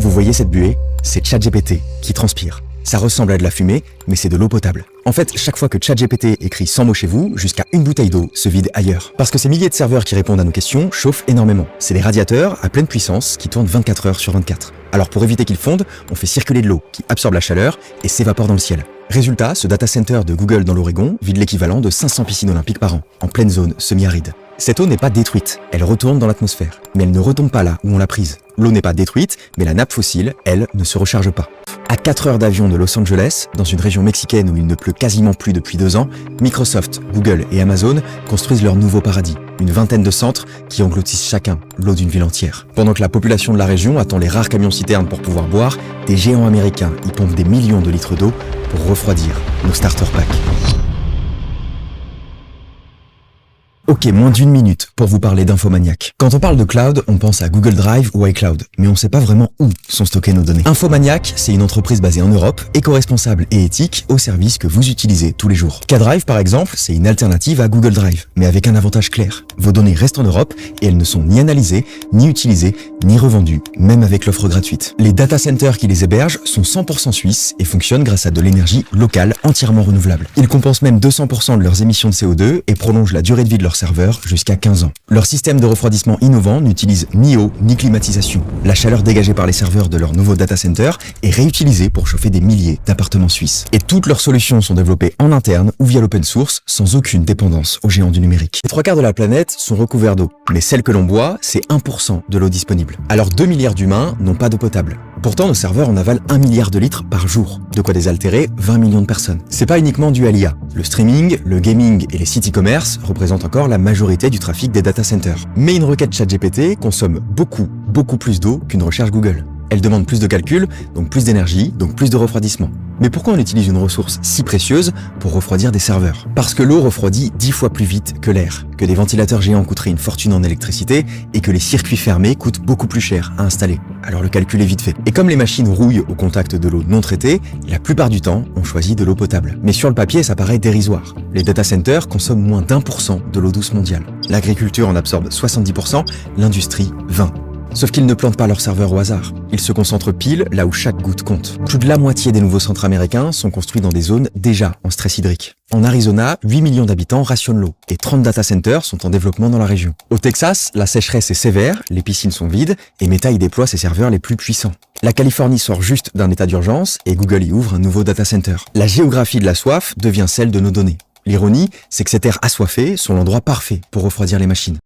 Vous voyez cette buée? C'est ChatGPT qui transpire. Ça ressemble à de la fumée, mais c'est de l'eau potable. En fait, chaque fois que ChatGPT écrit 100 mots chez vous, jusqu'à une bouteille d'eau se vide ailleurs. Parce que ces milliers de serveurs qui répondent à nos questions chauffent énormément. C'est des radiateurs à pleine puissance qui tournent 24 heures sur 24. Alors pour éviter qu'ils fondent, on fait circuler de l'eau qui absorbe la chaleur et s'évapore dans le ciel. Résultat, ce data center de Google dans l'Oregon vide l'équivalent de 500 piscines olympiques par an, en pleine zone semi-aride. Cette eau n'est pas détruite, elle retourne dans l'atmosphère. Mais elle ne retombe pas là où on l'a prise. L'eau n'est pas détruite, mais la nappe fossile, elle, ne se recharge pas. À 4 heures d'avion de Los Angeles, dans une région mexicaine où il ne pleut quasiment plus depuis 2 ans, Microsoft, Google et Amazon construisent leur nouveau paradis. Une vingtaine de centres qui engloutissent chacun l'eau d'une ville entière. Pendant que la population de la région attend les rares camions-citernes pour pouvoir boire, des géants américains y pompent des millions de litres d'eau pour refroidir nos starter packs. Ok, moins d'1 minute pour vous parler d'Infomaniac. Quand on parle de cloud, on pense à Google Drive ou iCloud, mais on ne sait pas vraiment où sont stockées nos données. Infomaniac, c'est une entreprise basée en Europe, éco-responsable et éthique au service que vous utilisez tous les jours. K-Drive, par exemple, c'est une alternative à Google Drive, mais avec un avantage clair. Vos données restent en Europe et elles ne sont ni analysées, ni utilisées, ni revendues, même avec l'offre gratuite. Les data centers qui les hébergent sont 100% suisses et fonctionnent grâce à de l'énergie locale entièrement renouvelable. Ils compensent même 200% de leurs émissions de CO2 et prolongent la durée de vie de leur serveurs jusqu'à 15 ans. Leur système de refroidissement innovant n'utilise ni eau ni climatisation. La chaleur dégagée par les serveurs de leur nouveau data center est réutilisée pour chauffer des milliers d'appartements suisses. Et toutes leurs solutions sont développées en interne ou via l'open source sans aucune dépendance aux géants du numérique. Les 3/4 de la planète sont recouverts d'eau, mais celle que l'on boit, c'est 1% de l'eau disponible. Alors 2 milliards d'humains n'ont pas d'eau potable. Pourtant, nos serveurs en avalent 1 milliard de litres par jour, de quoi désaltérer 20 millions de personnes. C'est pas uniquement dû à l'IA. Le streaming, le gaming et les sites e-commerce représentent encore la majorité du trafic des data centers. Mais une requête ChatGPT consomme beaucoup plus d'eau qu'une recherche Google. Elle demande plus de calcul, donc plus d'énergie, donc plus de refroidissement. Mais pourquoi on utilise une ressource si précieuse pour refroidir des serveurs? Parce que l'eau refroidit 10 fois plus vite que l'air, que des ventilateurs géants coûteraient une fortune en électricité et que les circuits fermés coûtent beaucoup plus cher à installer. Alors le calcul est vite fait. Et comme les machines rouillent au contact de l'eau non traitée, la plupart du temps, on choisit de l'eau potable. Mais sur le papier, ça paraît dérisoire. Les data centers consomment moins d'1% de l'eau douce mondiale. L'agriculture en absorbe 70%, l'industrie 20%. Sauf qu'ils ne plantent pas leurs serveurs au hasard. Ils se concentrent pile là où chaque goutte compte. Plus de la moitié des nouveaux centres américains sont construits dans des zones déjà en stress hydrique. En Arizona, 8 millions d'habitants rationnent l'eau et 30 data centers sont en développement dans la région. Au Texas, la sécheresse est sévère, les piscines sont vides et Meta y déploie ses serveurs les plus puissants. La Californie sort juste d'un état d'urgence et Google y ouvre un nouveau data center. La géographie de la soif devient celle de nos données. L'ironie, c'est que ces terres assoiffées sont l'endroit parfait pour refroidir les machines.